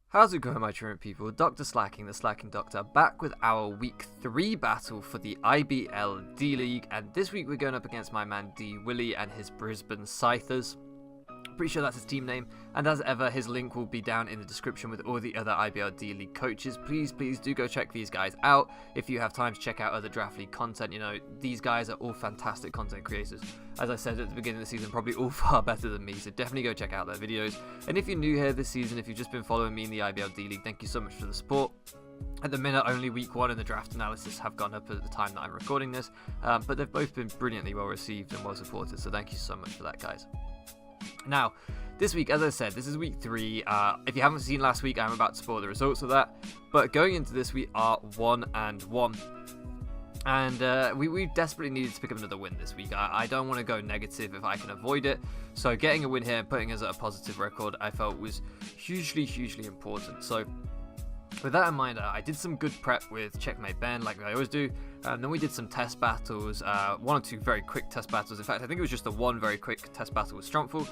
How's it going, my truant people? DrSlaking, the Slacking Doctor, back with our Week 3 battle for the IBL D-League, and this week we're going up against my man D Willy and his Brisbane Scythers. Pretty sure that's his team name, and as ever, his link will be down in the description with all the other IBL D-League coaches. Please do go check these guys out if you have time to check out other Draft League content. You know, these guys are all fantastic content creators. As I said at the beginning of the season, probably all far better than me, so definitely go check out their videos. And if you're new here this season, if you've just been following me in the IBL D-League, thank you so much for the support. At the minute, only week 1 and the draft analysis have gone up at the time that I'm recording this, but they've both been brilliantly well received and well supported, so thank you so much for that, guys. Now, this week, as I said, this is week 3. If you haven't seen last week, I'm about to spoil the results of that. But going into this, we are 1-1. And we desperately needed to pick up another win this week. I don't want to go negative if I can avoid it. So getting a win here and putting us at a positive record, I felt was hugely important. So with that in mind, I did some good prep with Checkmate Ben, like I always do, and then we did some test battles, 1 or 2 very quick test battles. In fact, I think it was just the one very quick test battle with Strongful,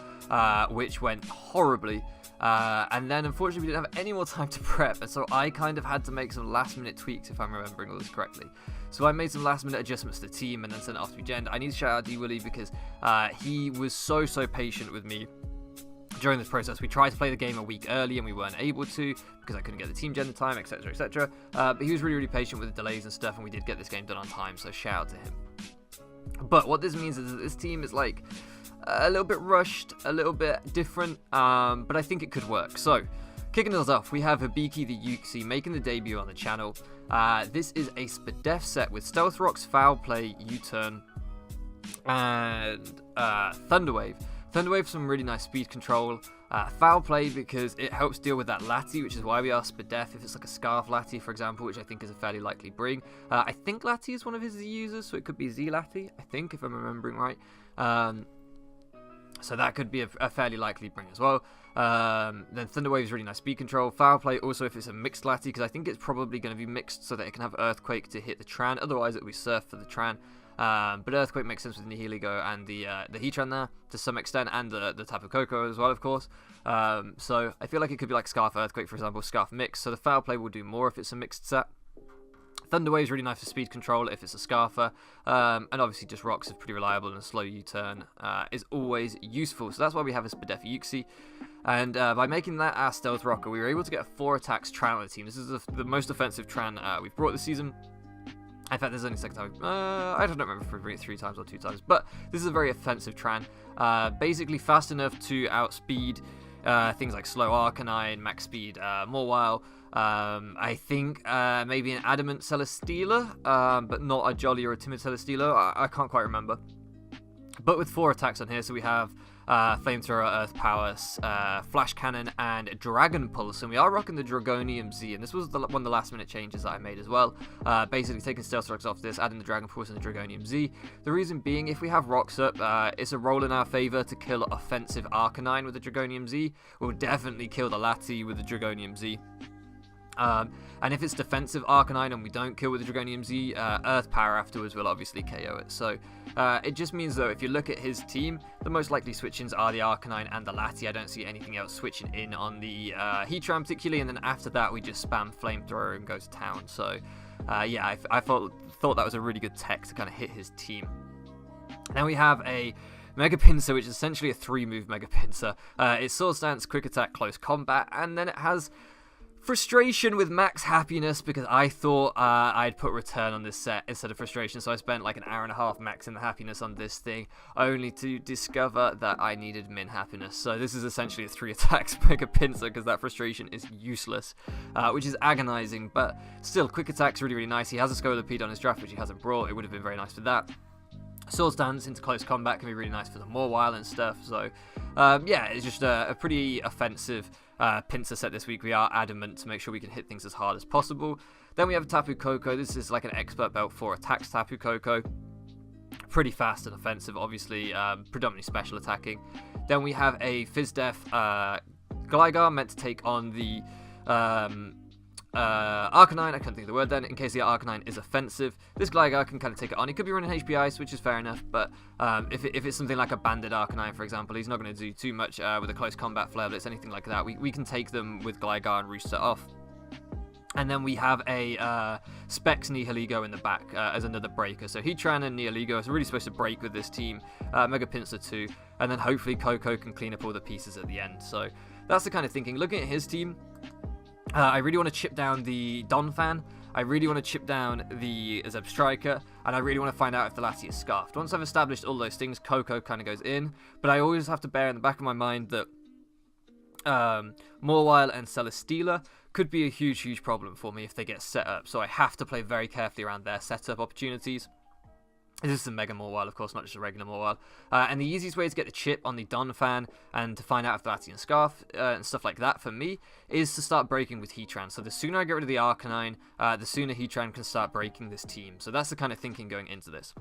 which went horribly, and then unfortunately we didn't have any more time to prep, and so I kind of had to make some last minute tweaks, if I'm remembering all this correctly. So I made some last minute adjustments to the team and then sent it off to Gen. I need to shout out D Willy because he was so patient with me during this process. We tried to play the game a week early and we weren't able to because I couldn't get the team gen in time, etc. But he was really patient with the delays and stuff, and we did get this game done on time, so shout out to him. But what this means is that this team is like a little bit rushed, a little bit different, but I think it could work. So kicking us off, we have Hibiki the Yuxi making the debut on the channel. This is a Spadef set with Stealth Rocks, Foul Play, U-Turn, and Thunderwave. Thunderwave, some really nice speed control. Foul Play because it helps deal with that Lati, which is why we are Spadef if it's like a Scarf Lati, for example, which I think is a fairly likely bring. I think Lati is one of his Z users, so it could be Z Lati, I think, if I'm remembering right. So that could be a fairly likely bring as well. Then Thunderwave is really nice speed control. Foul Play also if it's a mixed Lati, because I think it's probably going to be mixed so that it can have Earthquake to hit the Tran, otherwise it will be Surf for the Tran. But Earthquake makes sense with the Nihiligo and the Heatran there to some extent, and the Tapu Koko as well, of course. So I feel like it could be like Scarf Earthquake, for example, Scarf Mix. So the Foul Play will do more if it's a mixed set. Thunderwave is really nice for speed control if it's a Scarfer, and obviously just Rocks is pretty reliable, and a slow U-turn is always useful. So that's why we have a Spadef Yuxi. And by making that our Stealth Rocker, we were able to get a 4 attacks Tran on the team. This is the most offensive Tran we've brought this season. In fact, there's only 2nd time. I don't remember if we bring it 3 times or 2 times, but this is a very offensive Tran. Basically fast enough to outspeed things like Slow Arcanine, Max Speed, Mawile. I think maybe an Adamant Celesteela, but not a Jolly or a Timid Celesteela. I can't quite remember. But with 4 attacks on here, so we have Flamethrower, Earth Power, Flash Cannon, and Dragon Pulse. And we are rocking the Dragonium Z, and this was one of the last minute changes that I made as well. Basically taking Stealth Rocks off this, adding the Dragon Pulse and the Dragonium Z. The reason being, if we have Rocks up, it's a roll in our favour to kill offensive Arcanine with the Dragonium Z. We'll definitely kill the Lati with the Dragonium Z. And if it's defensive Arcanine and we don't kill with the Dragonium Z, Earth Power afterwards will obviously KO it. So it just means, though, if you look at his team, the most likely switch-ins are the Arcanine and the Lati. I don't see anything else switching in on the Heatran particularly, and then after that we just spam Flamethrower and go to town. So yeah, I thought that was a really good tech to kind of hit his team. Then we have a Mega Pinsir, which is essentially a 3-move Mega Pinsir. It's Sword Stance, Quick Attack, Close Combat, and then it has Frustration with Max Happiness, because I thought I'd put Return on this set instead of Frustration, so I spent like an hour and a half maxing the happiness on this thing, only to discover that I needed Min Happiness. So this is essentially a 3 attacks Mega Pinsir, because that Frustration is useless, which is agonizing, but still, Quick Attack's really nice. He has a Scolipede on his draft, which he hasn't brought. It would have been very nice for that. Sword Stance into Close Combat can be really nice for the Mawile and stuff. So yeah, it's just a pretty offensive Pinsir set this week. We are adamant to make sure we can hit things as hard as possible. Then we have Tapu Koko. This is like an expert belt 4 attacks Tapu Koko. Pretty fast and offensive, obviously, predominantly special attacking. Then we have a Fizdef Gligar meant to take on the Arcanine, I can't think of the word then, in case the Arcanine is offensive. This Gligar can kind of take it on. He could be running HP Ice, which is fair enough, but if it's something like a Banded Arcanine, for example, he's not going to do too much with a close combat Flare Blitz, anything like that. We can take them with Gligar and Rooster off. And then we have a Specs Nihiligo in the back as another breaker. So Heatran and Nihiligo is really supposed to break with this team. Mega Pinsir too. And then hopefully Coco can clean up all the pieces at the end. So that's the kind of thinking. Looking at his team, I really want to chip down the Donphan. I really want to chip down the Zebstrika. And I really want to find out if the Lati is Scarfed. Once I've established all those things, Coco kind of goes in. But I always have to bear in the back of my mind that Mawile and Celesteela could be a huge problem for me if they get set up, so I have to play very carefully around their setup opportunities. This is a Mega Mawile, of course, not just a regular Mawile. And the easiest way to get the chip on the Donphan and to find out if the Latian Scarf and stuff like that for me is to start breaking with Heatran. So the sooner I get rid of the Arcanine, the sooner Heatran can start breaking this team. So that's the kind of thinking going into this.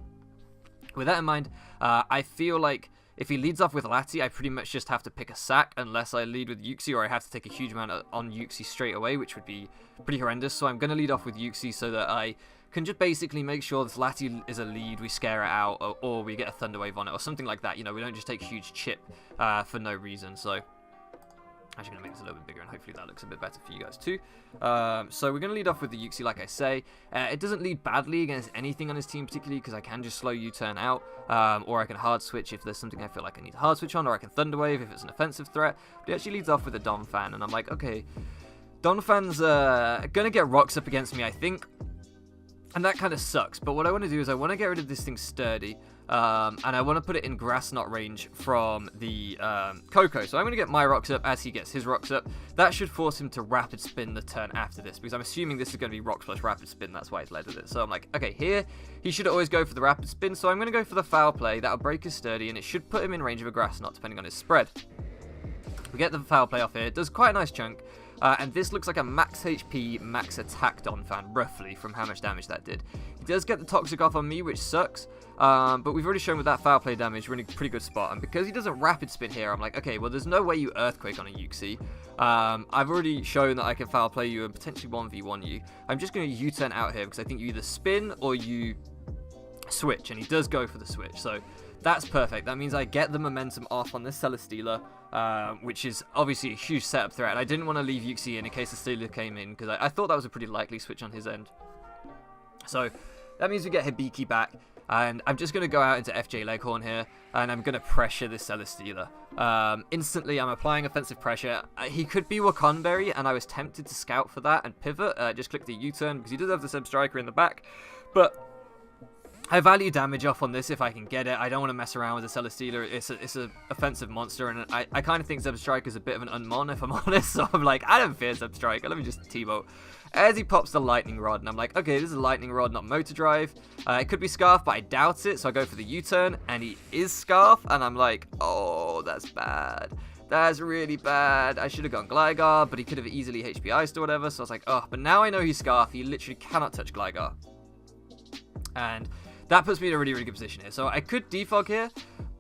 With that in mind, I feel like if he leads off with Lati, I pretty much just have to pick a sack unless I lead with Uxie, or I have to take a huge amount on Uxie straight away, which would be pretty horrendous. So I'm going to lead off with Uxie so that I can just basically make sure this Lati is a lead, we scare it out, or we get a Thunder Wave on it, or something like that. You know, we don't just take a huge chip for no reason. So actually going to make this a little bit bigger, and hopefully that looks a bit better for you guys too. So we're going to lead off with the Uxie, like I say. It doesn't lead badly against anything on his team particularly, because I can just slow U-turn out, or I can hard switch if there's something I feel like I need to hard switch on, or I can Thunder Wave if it's an offensive threat. But he actually leads off with a Donphan, and I'm like, okay, Donphan's going to get rocks up against me, I think. And that kind of sucks, but what I want to do is I want to get rid of this thing Sturdy, and I want to put it in Grass Knot range from the Coco. So I'm going to get my rocks up as he gets his rocks up. That should force him to Rapid Spin the turn after this, because I'm assuming this is going to be Rocks plus Rapid Spin. That's why he's led with it. So I'm like, okay, here, he should always go for the Rapid Spin, so I'm going to go for the Foul Play. That'll break his Sturdy, and it should put him in range of a Grass Knot, depending on his spread. We get the Foul Play off here. It does quite a nice chunk. And this looks like a max HP, max attack Donphan, roughly, from how much damage that did. He does get the Toxic off on me, which sucks, but we've already shown with that Foul Play damage, we're in a pretty good spot. And because he doesn't Rapid Spin here, I'm like, okay, well, there's no way you Earthquake on a Uxie. I've already shown that I can Foul Play you and potentially 1v1 you. I'm just going to U-turn out here, because I think you either spin or you switch, and he does go for the switch, so that's perfect. That means I get the momentum off on this Celesteela, which is obviously a huge setup threat. I didn't want to leave Uxie in case the Steeler came in, because I thought that was a pretty likely switch on his end. So that means we get Hibiki back, and I'm just going to go out into FJ Leghorn here, and I'm going to pressure this Celesteela. Instantly, I'm applying offensive pressure. He could be Wakonberry, and I was tempted to scout for that and pivot, just click the U-turn, because he does have the Zebstrika in the back, but I value damage off on this if I can get it. I don't want to mess around with the Celesteela. It's a offensive monster, and I kind of think Zebstrika is a bit of an unmon, if I'm honest. So I'm like, I don't fear Zebstrika. Let me just T-Boat. As he pops the Lightning Rod, and I'm like, okay, this is a Lightning Rod, not Motor Drive. It could be Scarf, but I doubt it. So I go for the U-turn, and he is Scarf, and I'm like, oh, that's bad. That's really bad. I should have gone Gligar, but he could have easily HP Iced or whatever. So I was like, oh, but now I know he's Scarf. He literally cannot touch Gligar. And that puts me in a really good position here. So I could defog here,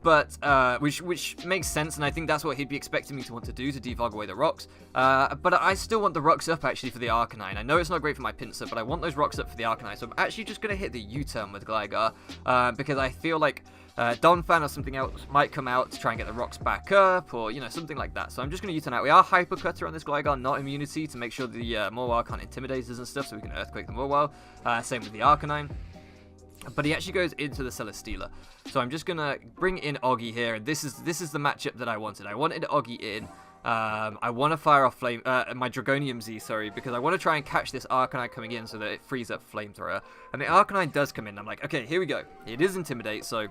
but which makes sense, and I think that's what he'd be expecting me to want to do, to defog away the rocks. But I still want the rocks up, actually, for the Arcanine. I know it's not great for my Pinsir, but I want those rocks up for the Arcanine. So I'm actually just going to hit the U-turn with Gligar, because I feel like Donphan or something else might come out to try and get the rocks back up, or, you know, something like that. So I'm just going to U-turn out. We are Hyper Cutter on this Gligar, not Immunity, to make sure the Mawile can't intimidate us and stuff, so we can Earthquake the Mawile. Same with the Arcanine. But he actually goes into the Celesteela. So I'm just going to bring in Oggy here. And this is the matchup that I wanted. I wanted Oggy in. I want to fire off my Dragonium Z, sorry, because I want to try and catch this Arcanine coming in so that it frees up Flamethrower. And the Arcanine does come in. I'm like, okay, here we go. It is Intimidate, so it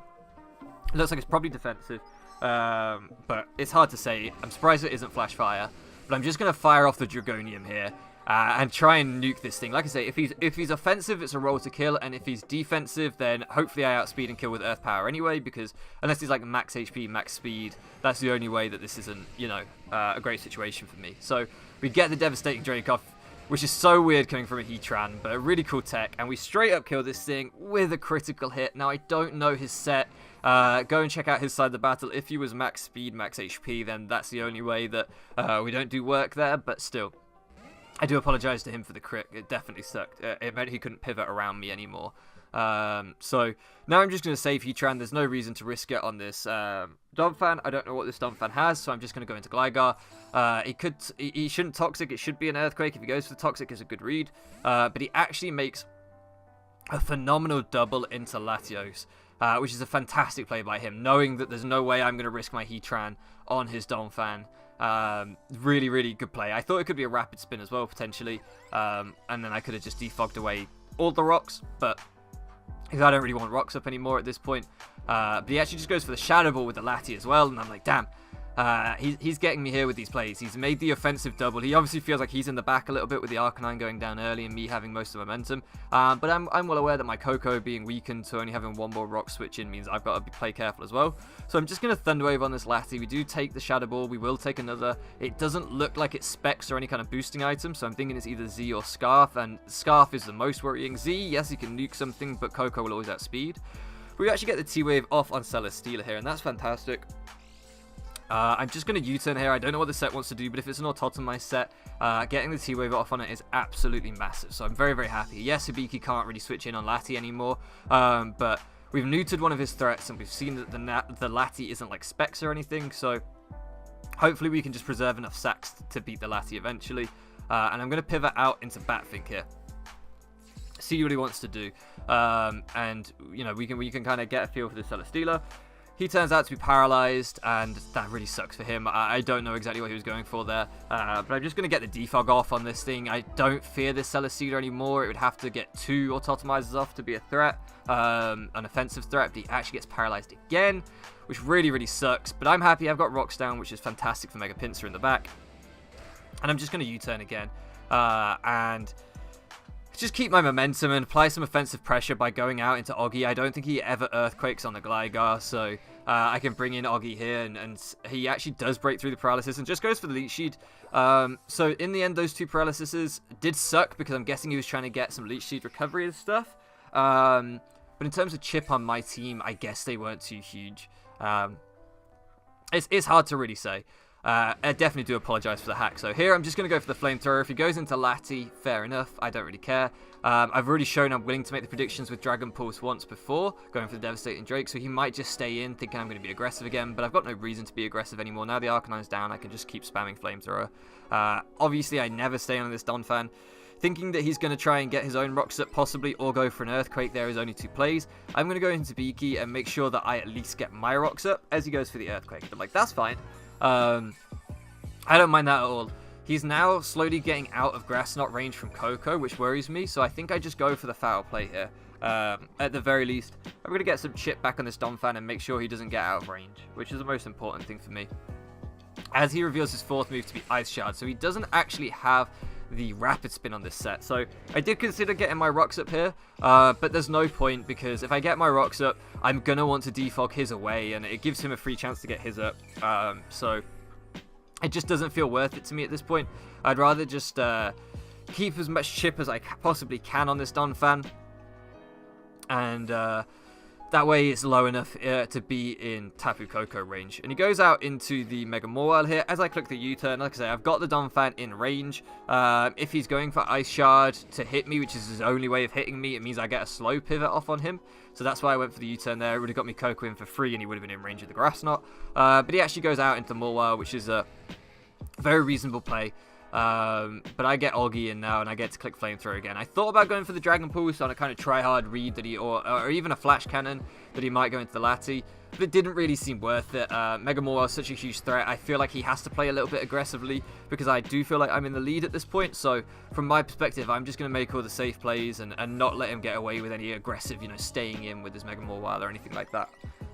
looks like it's probably defensive. But it's hard to say. I'm surprised it isn't Flash Fire. But I'm just going to fire off the Dragonium here. And try and nuke this thing. Like I say, if he's offensive, it's a roll to kill, and if he's defensive, then hopefully I outspeed and kill with Earth Power anyway, because unless he's like max HP, max speed, that's the only way that this isn't, you know, a great situation for me. So we get the Devastating Dracoff, which is so weird coming from a Heatran, but a really cool tech, and we straight up kill this thing with a critical hit. Now, I don't know his set. Go and check out his side of the battle. If he was max speed, max HP, then that's the only way that we don't do work there, but still. I do apologise to him for the crit. It definitely sucked. It meant he couldn't pivot around me anymore. So now I'm just going to save Heatran. There's no reason to risk it on this Donphan. I don't know what this Donphan has, so I'm just going to go into Gligar. He shouldn't Toxic. It should be an Earthquake. If he goes for the Toxic, it's a good read. But he actually makes a phenomenal double into Latios, which is a fantastic play by him, knowing that there's no way I'm going to risk my Heatran on his Donphan. Really, really good play. I thought it could be a Rapid Spin as well, potentially. And then I could have just defogged away all the rocks, but because I don't really want rocks up anymore at this point. But he actually just goes for the Shadow Ball with the Lati as well, and I'm like, damn. He's getting me here with these plays. He's made the offensive double. He obviously feels like he's in the back a little bit with the Arcanine going down early and me having most of the momentum. But I'm well aware that my Coco being weakened to only having one more rock switch in means I've got to play careful as well. So I'm just going to Thunder Wave on this Lati. We do take the Shadow Ball. We will take another. It doesn't look like it's Specs or any kind of boosting item, so I'm thinking it's either Z or Scarf, and Scarf is the most worrying. Z, yes, he can nuke something, but Coco will always outspeed. We actually get the T-Wave off on Celesteela here, and that's fantastic. I'm just going to U-turn here. I don't know what the set wants to do, but if it's an Autotomized set, getting the T-Wave off on it is absolutely massive. So I'm very, very happy. Yes, Hibiki can't really switch in on Lati anymore, but we've neutered one of his threats, and we've seen that the Lati isn't like Specs or anything, so hopefully we can just preserve enough sacks to beat the Lati eventually. And I'm going to pivot out into Batfink here. See what he wants to do. And, you know, we can kind of get a feel for the Celesteela. He turns out to be paralyzed, and that really sucks for him. I don't know exactly what he was going for there, but I'm just going to get the defog off on this thing. I don't fear this Celesteela anymore. It would have to get 2 Autotomizers off to be a threat, an offensive threat, but he actually gets paralyzed again, which really, really sucks. But I'm happy. I've got Rocks down, which is fantastic for Mega Pinsir in the back. And I'm just going to U-turn again, and just keep my momentum and apply some offensive pressure by going out into Oggy. I don't think he ever Earthquakes on the Gligar, so I can bring in Oggy here, and he actually does break through the paralysis and just goes for the Leech Seed. So in the end, those 2 paralyses did suck because I'm guessing he was trying to get some Leech Seed recovery and stuff. But in terms of chip on my team, I guess they weren't too huge. It's hard to really say. I definitely do apologise for the hack. So here I'm just going to go for the Flamethrower. If he goes into Lati, fair enough. I don't really care. I've already shown I'm willing to make the predictions with Dragon Pulse once before, going for the Devastating Drake, so he might just stay in thinking I'm going to be aggressive again, but I've got no reason to be aggressive anymore. Now the Arcanine's down, I can just keep spamming Flamethrower. Obviously, I never stay on this Donphan. Thinking that he's going to try and get his own rocks up possibly, or go for an Earthquake. There is only 2 plays. I'm going to go into Beaky and make sure that I at least get my rocks up as he goes for the Earthquake. But like, that's fine. I don't mind that at all. He's now slowly getting out of Grass Knot range from Coco, which worries me, so I think I just go for the foul play here. At the very least, I'm going to get some chip back on this Donphan and make sure he doesn't get out of range, which is the most important thing for me. As he reveals his 4th move to be Ice Shard, so he doesn't actually have the Rapid Spin on this set. So I did consider getting my rocks up here, but there's no point, because if I get my rocks up, I'm going to want to defog his away, and it gives him a free chance to get his up. So it just doesn't feel worth it to me at this point. I'd rather just keep as much chip as I possibly can on this Donphan, and that way it's low enough to be in Tapu Koko range. And he goes out into the Mega Mawile here. As I click the U-turn, like I say, I've got the Donphan in range. If he's going for Ice Shard to hit me, which is his only way of hitting me, it means I get a slow pivot off on him. So that's why I went for the U-turn there. It would have got me Koko in for free, and he would have been in range of the Grass Knot. But he actually goes out into Mawile, which is a very reasonable play. But I get Oggy in now, and I get to click Flamethrower again. I thought about going for the Dragon Pulse on a kind of try-hard read that he, or even a Flash Cannon that he might go into the Lati, but it didn't really seem worth it. Mega Mawile is such a huge threat. I feel like he has to play a little bit aggressively, because I do feel like I'm in the lead at this point. So from my perspective, I'm just going to make all the safe plays and not let him get away with any aggressive, staying in with his Mega Mawile or anything like that.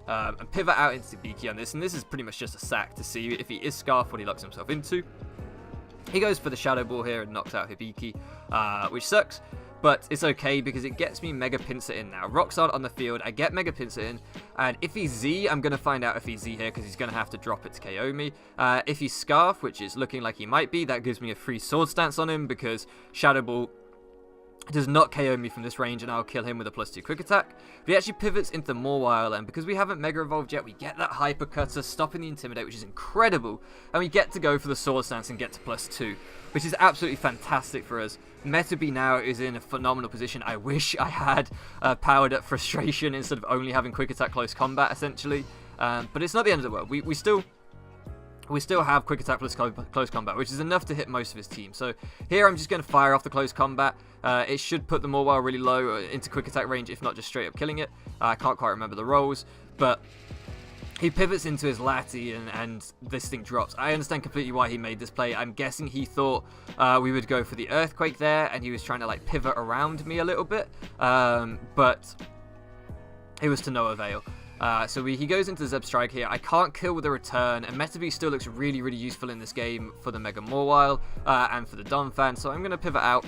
And pivot out into Beaky on this, and this is pretty much just a sack to see if he is Scarf what he locks himself into. He goes for the Shadow Ball here and knocks out Hibiki, which sucks, but it's okay because it gets me Mega Pinsir in now. Rocks aren't on the field, I get Mega Pinsir in, and if he's Z, I'm going to find out if he's Z here because he's going to have to drop it to KO me. If he's Scarf, which is looking like he might be, that gives me a free Sword Stance on him because Shadow Ball does not KO me from this range, and I'll kill him with a +2 quick attack. But he actually pivots into Mawile, and because we haven't Mega Evolved yet, we get that Hyper Cutter, stopping the Intimidate, which is incredible. And we get to go for the Sword Stance and get to +2, which is absolutely fantastic for us. Metaby now is in a phenomenal position. I wish I had powered up Frustration instead of only having Quick Attack Close Combat, essentially. But it's not the end of the world. We still have Quick Attack plus Close Combat, which is enough to hit most of his team. So here I'm just going to fire off the Close Combat. It should put the Mawile really low into Quick Attack range, if not just straight up killing it. I can't quite remember the rolls, but he pivots into his Lati and this thing drops. I understand completely why he made this play. I'm guessing he thought we would go for the Earthquake there, and he was trying to like pivot around me a little bit, but it was to no avail. So he goes into the Zeb Strike here. I can't kill with a return, and Metaby still looks really, really useful in this game for the Mega Mawile and for the Donphan. So I'm going to pivot out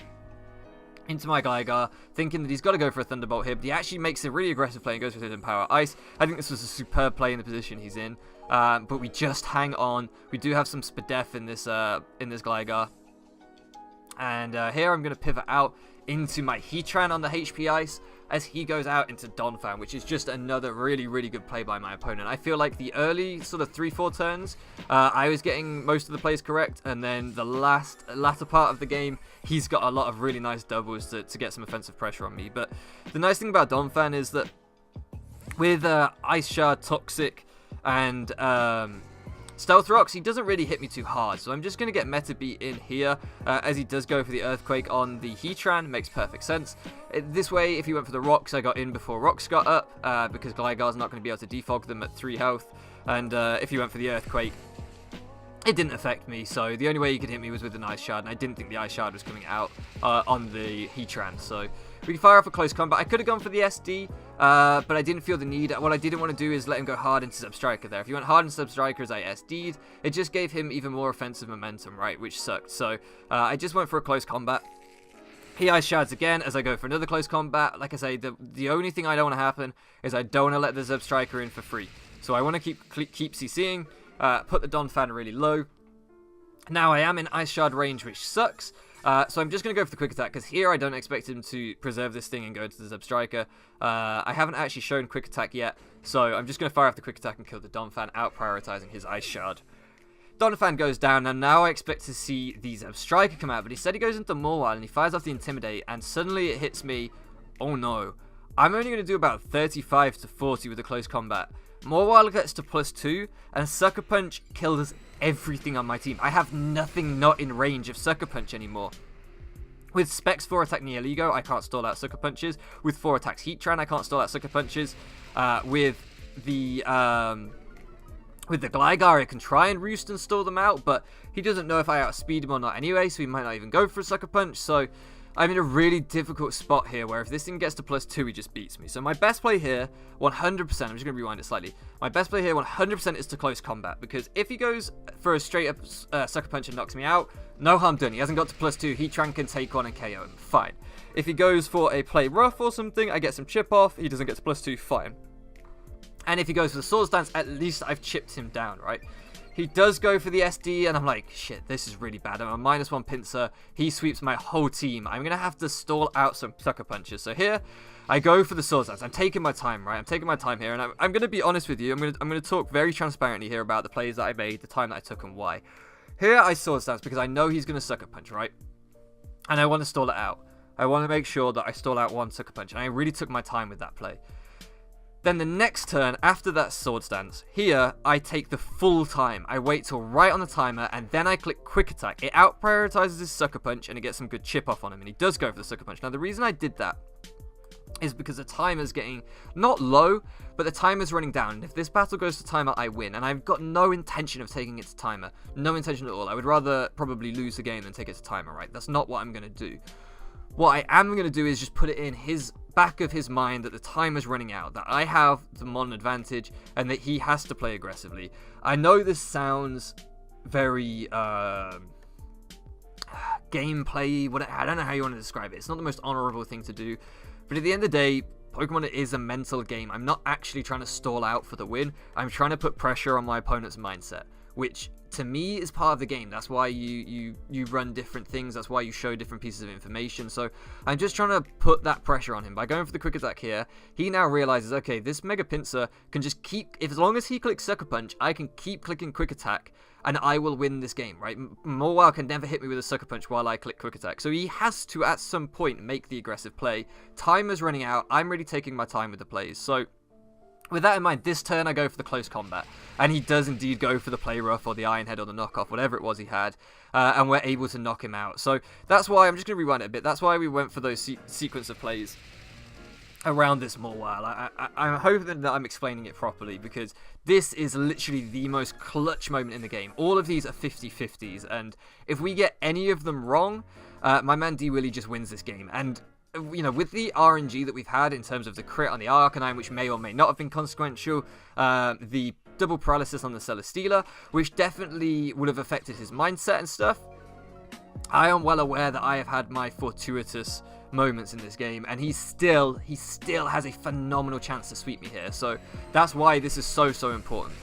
into my Gligar, thinking that he's got to go for a Thunderbolt here, but he actually makes a really aggressive play and goes for Hidden Power Ice. I think this was a superb play in the position he's in, but we just hang on. We do have some Spadef in this Gligar, and here I'm going to pivot out into my Heatran on the HP Ice as he goes out into Donphan, which is just another really, really good play by my opponent. I feel like the early sort of 3-4 turns, I was getting most of the plays correct, and then the latter part of the game, he's got a lot of really nice doubles to get some offensive pressure on me. But the nice thing about Donphan is that with Ice Shard, Toxic, and Stealth Rocks, he doesn't really hit me too hard, so I'm just going to get Metaby in here, as he does go for the Earthquake on the Heatran. Makes perfect sense. This way, if he went for the Rocks, I got in before Rocks got up, because Gligar's not going to be able to defog them at 3 health, and if he went for the Earthquake, it didn't affect me, so the only way he could hit me was with an Ice Shard, and I didn't think the Ice Shard was coming out on the Heatran, so we can fire off a Close Combat. I could have gone for the SD, but I didn't feel the need. What I didn't want to do is let him go hard into Substriker there. If he went hard into Substriker as I SD'd, it just gave him even more offensive momentum, right, which sucked. So I just went for a Close Combat. He Ice Shards again as I go for another Close Combat. Like I say, the only thing I don't want to happen is I don't want to let the Substriker in for free. So I want to keep CCing, put the Donphan really low. Now I am in Ice Shard range, which sucks. So I'm just going to go for the Quick Attack, because here I don't expect him to preserve this thing and go into the Substriker. I haven't actually shown Quick Attack yet, so I'm just going to fire off the Quick Attack and kill the Donphan, out prioritizing his Ice Shard. Donphan goes down, and now I expect to see the Substriker come out, but instead he goes into Mawile and he fires off the Intimidate, and suddenly it hits me. Oh no. I'm only going to do about 35 to 40 with the Close Combat. Mawile gets to +2, and Sucker Punch kills everything on my team. I have nothing not in range of Sucker Punch anymore. With Specs 4 attack Neoligo, I can't stall out Sucker Punches. With 4 attacks Heatran, I can't stall out Sucker Punches. With the Gligar, I can try and roost and stall them out, but he doesn't know if I outspeed him or not anyway, so he might not even go for a Sucker Punch. So I'm in a really difficult spot here, where if this thing gets to +2, he just beats me. So my best play here, 100%, I'm just going to rewind it slightly. My best play here, 100%, is to Close Combat, because if he goes for a straight up Sucker Punch and knocks me out, no harm done. He hasn't got to +2, Heatran can take one and KO him, fine. If he goes for a play rough or something, I get some chip off, he doesn't get to +2, fine. And if he goes for the Sword Stance, at least I've chipped him down, right? He does go for the SD, and I'm like, shit, this is really bad. I'm a -1 pincer. He sweeps my whole team. I'm going to have to stall out some Sucker Punches. So here, I go for the Sword Stance. I'm taking my time, right? I'm taking my time here, and I'm going to be honest with you. I'm going to talk very transparently here about the plays that I made, the time that I took, and why. Here, I Sword Stance because I know he's going to Sucker Punch, right? And I want to stall it out. I want to make sure that I stall out one Sucker Punch, and I really took my time with that play. Then the next turn, after that Sword Stance, here, I take the full time. I wait till right on the timer, and then I click Quick Attack. It out-prioritizes his Sucker Punch, and it gets some good chip off on him, and he does go for the Sucker Punch. Now, the reason I did that is because the timer's getting, not low, but the timer's running down. And if this battle goes to timer, I win. And I've got no intention of taking it to timer. No intention at all. I would rather probably lose the game than take it to timer, right? That's not what I'm going to do. What I am going to do is just put it in his back of his mind that the timer's running out, that I have the modern advantage, and that he has to play aggressively. I know this sounds very gameplay, I don't know how you want to describe it. It's not the most honorable thing to do, but at the end of the day, Pokemon is a mental game. I'm not actually trying to stall out for the win. I'm trying to put pressure on my opponent's mindset. which to me is part of the game. That's why you run different things. That's why you show different pieces of information. So I'm just trying to put that pressure on him by going for the quick attack here. He now realizes, okay, this Mega Pinsir can just keep, as long as he clicks Sucker Punch, I can keep clicking quick attack and I will win this game, right? Morwell can never hit me with a Sucker Punch while I click quick attack. So he has to, at some point, make the aggressive play. Time is running out. I'm really taking my time with the plays. So with that in mind, this turn I go for the close combat, and he does indeed go for the play rough or the Iron Head or the knockoff, whatever it was he had, and we're able to knock him out. So that's why, I'm just going to rewind it a bit, that's why we went for those sequence of plays around this Morwell. I'm hoping that I'm explaining it properly, because this is literally the most clutch moment in the game. All of these are 50-50s, and if we get any of them wrong, my man D Willy just wins this game. And you know, with the RNG that we've had in terms of the crit on the Arcanine, which may or may not have been consequential, the double paralysis on the Celesteela, which definitely would have affected his mindset and stuff, I am well aware that I have had my fortuitous moments in this game, and he still has a phenomenal chance to sweep me here. So that's why this is so important.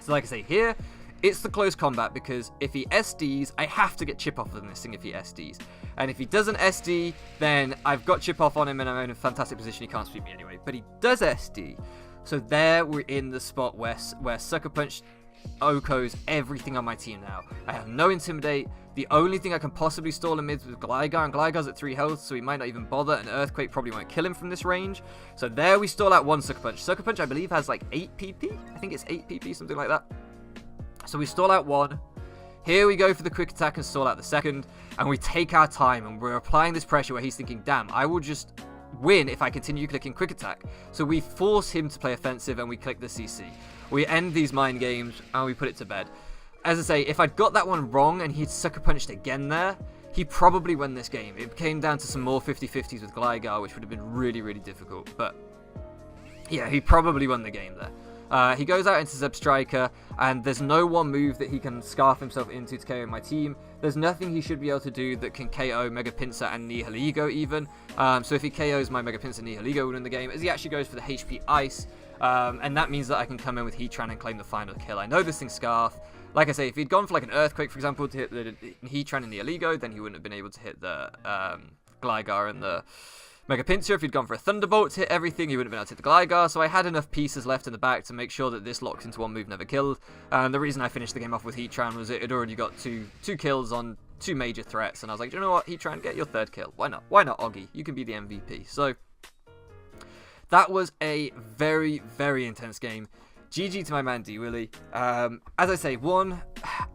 So like I say, here it's the close combat, because if he SDs, I have to get chip off on this thing if he SDs. And if he doesn't SD, then I've got chip off on him and I'm in a fantastic position. He can't sweep me anyway. But he does SD. So there we're in the spot where Sucker Punch OHKOs everything on my team now. I have no Intimidate. The only thing I can possibly stall him is with Gligar, and Gligar's at 3 health, so he might not even bother, and Earthquake probably won't kill him from this range. So there we stall out one Sucker Punch. Sucker Punch, I believe, has like 8 PP. I think it's 8 PP, something like that. So we stall out one. Here we go for the quick attack and stall out the second, and we take our time, and we're applying this pressure where he's thinking, damn, I will just win if I continue clicking quick attack. So we force him to play offensive, and we click the CC. We end these mind games, and we put it to bed. As I say, if I'd got that one wrong and he'd Sucker Punched again there, he probably won this game. It came down to some more 50-50s with Gligar, which would have been really, really difficult. But yeah, he probably won the game there. He goes out into Zebstrika, and there's no one move that he can scarf himself into to KO my team. There's nothing he should be able to do that can KO Mega Pinsir and Nihilego even. So if he KOs my Mega Pinsir, Nihilego will win the game, as he actually goes for the HP Ice. And that means that I can come in with Heatran and claim the final kill. I know this thing's Scarf. Like I say, if he'd gone for like an Earthquake, for example, to hit the Heatran and Nihilego, then he wouldn't have been able to hit the Gligar and the Mega Pinsir. If he'd gone for a Thunderbolt to hit everything, he wouldn't have been able to hit the Gligar. So I had enough pieces left in the back to make sure that this locked into one move, never killed. And the reason I finished the game off with Heatran was it had already got two kills on 2 major threats. And I was like, you know what, Heatran, get your 3rd kill. Why not? Why not, Oggy? You can be the MVP. So that was a very, very intense game. GG to my man D Willy. As I say, one,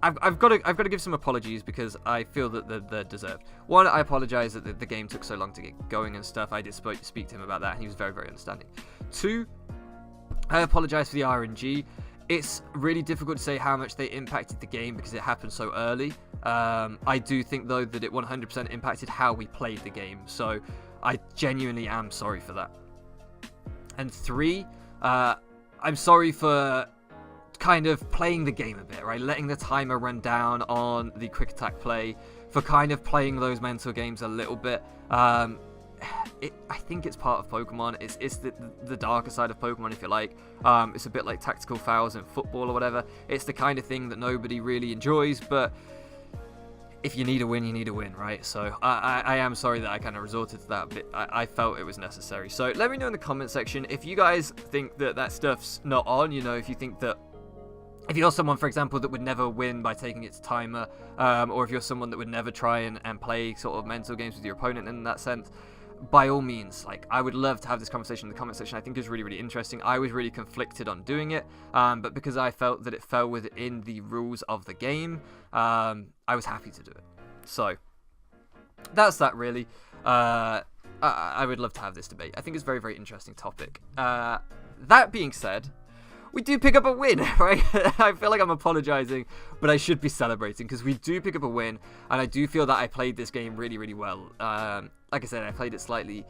I've got to give some apologies because I feel that they're deserved. One, I apologize that the game took so long to get going and stuff. I did speak to him about that, and he was very, very understanding. 2, I apologize for the RNG. It's really difficult to say how much they impacted the game because it happened so early. I do think though that it 100% impacted how we played the game, so I genuinely am sorry for that. And 3, I'm sorry for kind of playing the game a bit, right? Letting the timer run down on the quick attack play, for kind of playing those mental games a little bit. I think it's part of Pokemon. It's the darker side of Pokemon, if you like. It's a bit like tactical fouls in football or whatever. It's the kind of thing that nobody really enjoys, but if you need a win, you need a win, right? So I am sorry that I kind of resorted to that, but I felt it was necessary. So let me know in the comment section if you guys think that stuff's not on, you know, if you think that, if you're someone, for example, that would never win by taking its timer, or if you're someone that would never try and play sort of mental games with your opponent in that sense, by all means, like, I would love to have this conversation in the comment section. I think it's really, really interesting. I was really conflicted on doing it, but because I felt that it fell within the rules of the game, I was happy to do it. So that's that, really. I would love to have this debate. I think it's a very, very interesting topic. That being said, we do pick up a win, right? I feel like I'm apologizing, but I should be celebrating because we do pick up a win, and I do feel that I played this game really, really well. Like I said, I played it slightly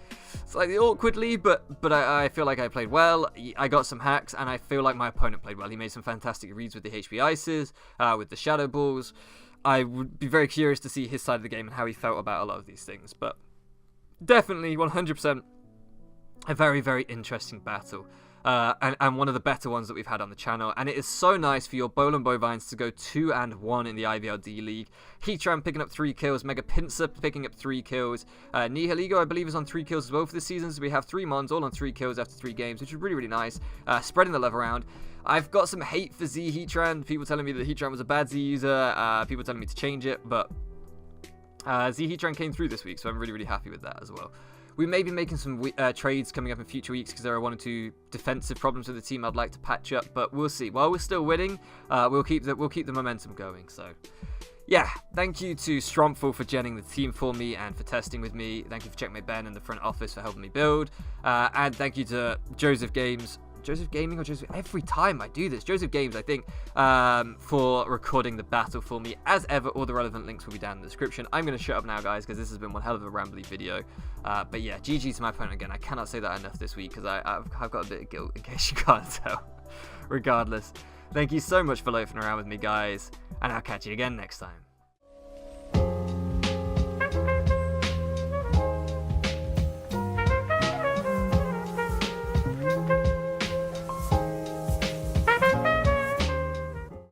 awkwardly, but I feel like I played well. I got some hacks, and I feel like my opponent played well. He made some fantastic reads with the HP Ices, with the Shadow Balls. I would be very curious to see his side of the game and how he felt about a lot of these things, but definitely 100% a very, very interesting battle. and one of the better ones that we've had on the channel. And it is so nice for your Bowland Bovines to go 2-1 in the IBL D-League. Heatran picking up 3 kills, Mega Pincer picking up 3 kills. Nihiligo, I believe, is on 3 kills as well for this season. So we have 3 Mons all on 3 kills after 3 games, which is really, really nice. Spreading the love around. I've got some hate for Z Heatran. People telling me that Heatran was a bad Z user. People telling me to change it, but Z Heatran came through this week, so I'm really, really happy with that as well. We may be making some trades coming up in future weeks because there are 1 or 2 defensive problems with the team I'd like to patch up, but we'll see. While we're still winning, we'll keep the momentum going. So, yeah, thank you to Stromful for genning the team for me and for testing with me. Thank you for Checkmate Ben and the front office for helping me build, and thank you to Joseph Gaming or Joseph, every time I do this, Joseph Games, I think, for recording the battle for me. As ever, all the relevant links will be down in the description. I'm going to shut up now, guys, because this has been one hell of a rambly video. But yeah, GG to my opponent again. I cannot say that enough this week, because I've got a bit of guilt, in case you can't tell. Regardless, thank you so much for loafing around with me, guys, and I'll catch you again next time.